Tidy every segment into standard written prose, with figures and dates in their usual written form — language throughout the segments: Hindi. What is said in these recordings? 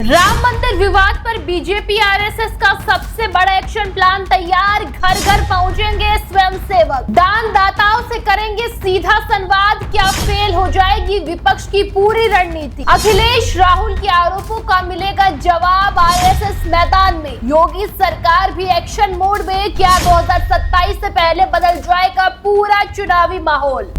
राम मंदिर विवाद पर बीजेपी आरएसएस का सबसे बड़ा एक्शन प्लान तैयार। घर घर पहुंचेंगे स्वयंसेवक, दानदाताओं से करेंगे सीधा संवाद। क्या फेल हो जाएगी विपक्ष की पूरी रणनीति? अखिलेश राहुल के आरोपों का मिलेगा जवाब आरएसएस मैदान में। योगी सरकार भी एक्शन मोड में। क्या 2027 से पहले बदल जाएगा पूरा चुनावी माहौल?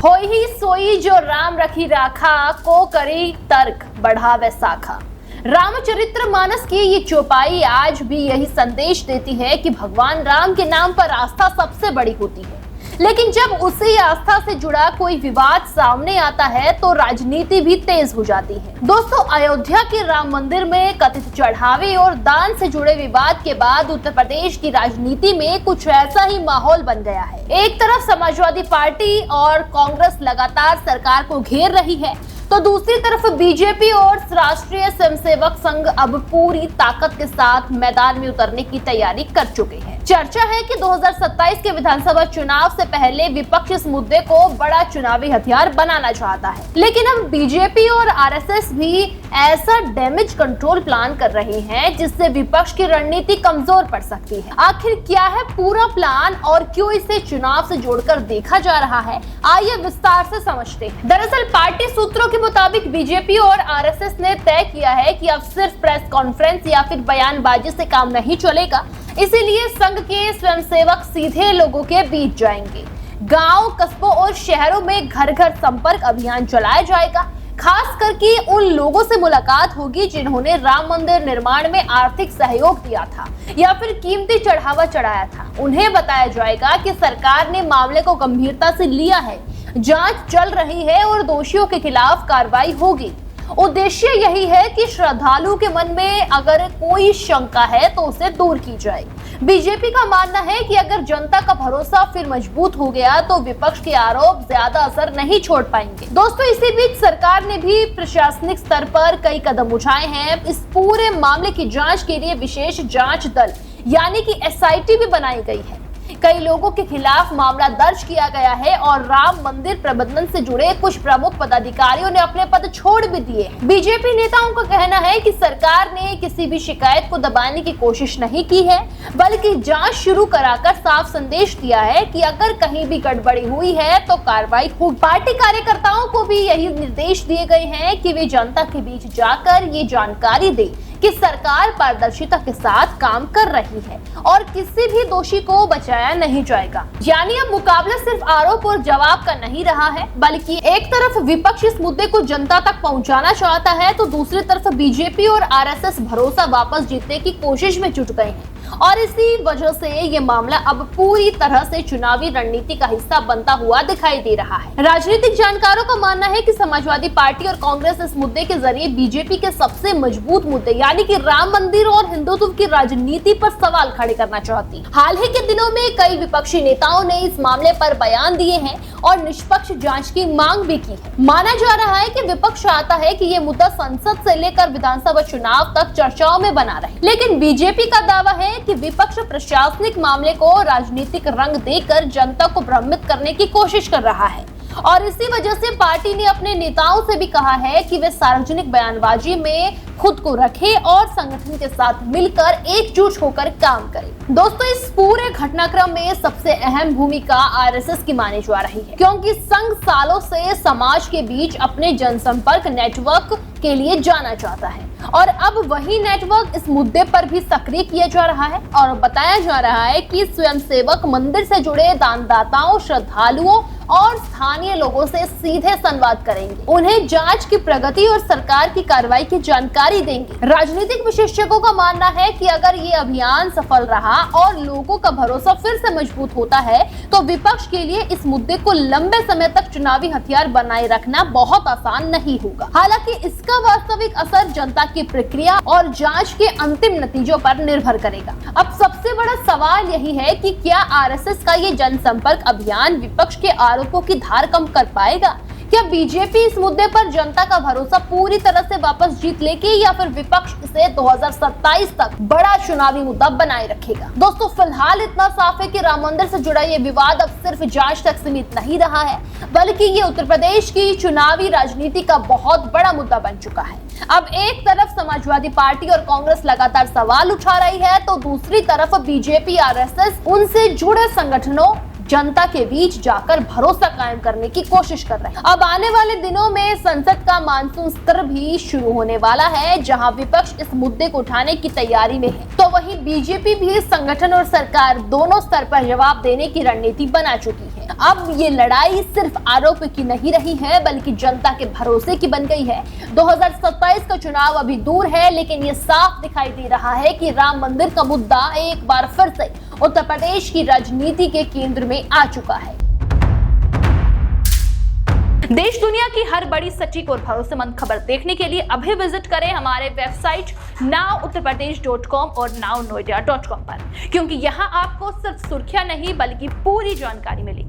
होई ही सोई जो राम रखी राखा, को करी तर्क बढ़ावे साखा। रामचरित्र मानस की ये चौपाई आज भी यही संदेश देती है कि भगवान राम के नाम पर आस्था सबसे बड़ी होती है, लेकिन जब उसी आस्था से जुड़ा कोई विवाद सामने आता है तो राजनीति भी तेज हो जाती है। दोस्तों, अयोध्या के राम मंदिर में कथित चढ़ावे और दान से जुड़े विवाद के बाद उत्तर प्रदेश की राजनीति में कुछ ऐसा ही माहौल बन गया है। एक तरफ समाजवादी पार्टी और कांग्रेस लगातार सरकार को घेर रही है, तो दूसरी तरफ बीजेपी और राष्ट्रीय स्वयंसेवक संघ अब पूरी ताकत के साथ मैदान में उतरने की तैयारी कर चुके हैं। चर्चा है कि 2027 के विधानसभा चुनाव से पहले विपक्ष इस मुद्दे को बड़ा चुनावी हथियार बनाना चाहता है, लेकिन अब बीजेपी और आरएसएस भी ऐसा डैमेज कंट्रोल प्लान कर रहे हैं जिससे विपक्ष की रणनीति कमजोर पड़ सकती है। आखिर क्या है पूरा प्लान और क्यों इसे चुनाव से जोड़कर देखा जा रहा है, आइए विस्तार से समझते हैं। दरअसल पार्टी सूत्रों के मुताबिक बीजेपी और आरएसएस ने तय किया है कि अब सिर्फ प्रेस कॉन्फ्रेंस या फिर बयानबाजी से काम नहीं चलेगा, इसीलिए संघ के स्वयंसेवक सीधे लोगों के बीच जाएंगे। गांव, कस्बों और शहरों में घर घर संपर्क अभियान चलाया जाएगा। खास करके उन लोगों से मुलाकात होगी जिन्होंने राम मंदिर निर्माण में आर्थिक सहयोग दिया था या फिर कीमती चढ़ावा चढ़ाया था। उन्हें बताया जाएगा कि सरकार ने मामले को गंभीरता से लिया है, जांच चल रही है और दोषियों के खिलाफ कार्रवाई होगी। उद्देश्य यही है कि श्रद्धालु के मन में अगर कोई शंका है तो उसे दूर की जाए। बीजेपी का मानना है कि अगर जनता का भरोसा फिर मजबूत हो गया तो विपक्ष के आरोप ज्यादा असर नहीं छोड़ पाएंगे। दोस्तों, इसी बीच सरकार ने भी प्रशासनिक स्तर पर कई कदम उठाए हैं। इस पूरे मामले की जांच के लिए विशेष जांच दल यानी कि एसआईटी भी बनाई गई है। कई लोगों के खिलाफ मामला दर्ज किया गया है और राम मंदिर प्रबंधन से जुड़े कुछ प्रमुख पदाधिकारियों ने अपने पद छोड़ भी दिए हैं। बीजेपी नेताओं का कहना है कि सरकार ने किसी भी शिकायत को दबाने की कोशिश नहीं की है, बल्कि जांच शुरू कराकर साफ संदेश दिया है कि अगर कहीं भी गड़बड़ी हुई है तो कार्रवाई होगी। पार्टी कार्यकर्ताओं को भी यही निर्देश दिए गए हैं कि वे जनता के बीच जाकर ये जानकारी दे कि सरकार पारदर्शिता के साथ काम कर रही है और किसी भी दोषी को बचाया नहीं जाएगा। यानी अब मुकाबला सिर्फ आरोप और जवाब का नहीं रहा है, बल्कि एक तरफ विपक्ष इस मुद्दे को जनता तक पहुंचाना चाहता है तो दूसरी तरफ बीजेपी और आरएसएस भरोसा वापस जीतने की कोशिश में जुट गए हैं और इसी वजह से ये मामला अब पूरी तरह से चुनावी रणनीति का हिस्सा बनता हुआ दिखाई दे रहा है। राजनीतिक जानकारों का मानना है कि समाजवादी पार्टी और कांग्रेस इस मुद्दे के जरिए बीजेपी के सबसे मजबूत मुद्दे यानी कि राम मंदिर और हिंदुत्व की राजनीति पर सवाल खड़े करना चाहती। हाल ही के दिनों में कई विपक्षी नेताओं ने इस मामले पर बयान दिए हैं और निष्पक्ष जांच की मांग भी की है। माना जा रहा है कि विपक्ष चाहता है कि ये मुद्दा संसद से लेकर विधानसभा चुनाव तक चर्चाओं में बना रहे, लेकिन बीजेपी का दावा है कि विपक्ष प्रशासनिक मामले को राजनीतिक रंग देकर जनता को भ्रमित करने की कोशिश कर रहा है और इसी वजह से पार्टी ने अपने नेताओं से भी कहा है कि वे सार्वजनिक बयानबाजी में खुद को रखें और संगठन के साथ मिलकर एकजुट होकर काम करें। दोस्तों, इस पूरे घटनाक्रम में सबसे अहम भूमिका आरएसएस की मानी जा रही है, क्योंकि संघ सालों से समाज के बीच अपने जनसंपर्क नेटवर्क के लिए जाना चाहता है और अब वही नेटवर्क इस मुद्दे पर भी सक्रिय किया जा रहा है और बताया जा रहा है कि स्वयंसेवक मंदिर से जुड़े दानदाताओं, श्रद्धालुओं और स्थानीय लोगों से सीधे संवाद करेंगे, उन्हें जांच की प्रगति और सरकार की कार्रवाई की जानकारी देंगे। राजनीतिक विशेषज्ञों का मानना है कि अगर ये अभियान सफल रहा और लोगों का भरोसा फिर से मजबूत होता है तो विपक्ष के लिए इस मुद्दे को लंबे समय तक चुनावी हथियार बनाए रखना बहुत आसान नहीं होगा। हालांकि इसका वास्तविक असर जनता की प्रक्रिया और जांच के अंतिम नतीजों पर निर्भर करेगा। अब सबसे बड़ा सवाल यही है कि क्या आरएसएस का ये जनसंपर्क अभियान विपक्ष के आरोपों की धार कम कर पाएगा? क्या बीजेपी इस मुद्दे पर जनता का भरोसा पूरी तरह से वापस जीत लेगी या फिर विपक्ष इसे 2027 तक बड़ा चुनावी मुद्दा बनाए रखेगा? दोस्तों, फिलहाल इतना साफ है कि राम मंदिर से जुड़ा ये विवाद अब सिर्फ जांच तक सीमित नहीं रहा है, बल्कि ये उत्तर प्रदेश की चुनावी राजनीति का बहुत बड़ा मुद्दा बन चुका है। अब एक तरफ समाजवादी पार्टी और कांग्रेस लगातार सवाल उठा रही है, तो दूसरी तरफ बीजेपी, आरएसएस, उनसे जुड़े संगठनों जनता के बीच जाकर भरोसा कायम करने की कोशिश कर रहे हैं। अब आने वाले दिनों में संसद का मानसून सत्र भी शुरू होने वाला है, जहां विपक्ष इस मुद्दे को उठाने की तैयारी में है, तो वहीं बीजेपी भी संगठन और सरकार दोनों स्तर पर जवाब देने की रणनीति बना चुकी है। अब ये लड़ाई सिर्फ आरोप की नहीं रही है, बल्कि जनता के भरोसे की बन गई है। 2027 का चुनाव अभी दूर है, लेकिन ये साफ दिखाई दे रहा है कि राम मंदिर का मुद्दा एक बार फिर से उत्तर प्रदेश की राजनीति के केंद्र में आ चुका है। देश दुनिया की हर बड़ी, सटीक और भरोसेमंद खबर देखने के लिए अभी विजिट करें हमारे वेबसाइट nowuttarpradesh.com और nownoida.com पर, क्योंकि यहाँ आपको सिर्फ सुर्खियां नहीं बल्कि पूरी जानकारी मिलेगी।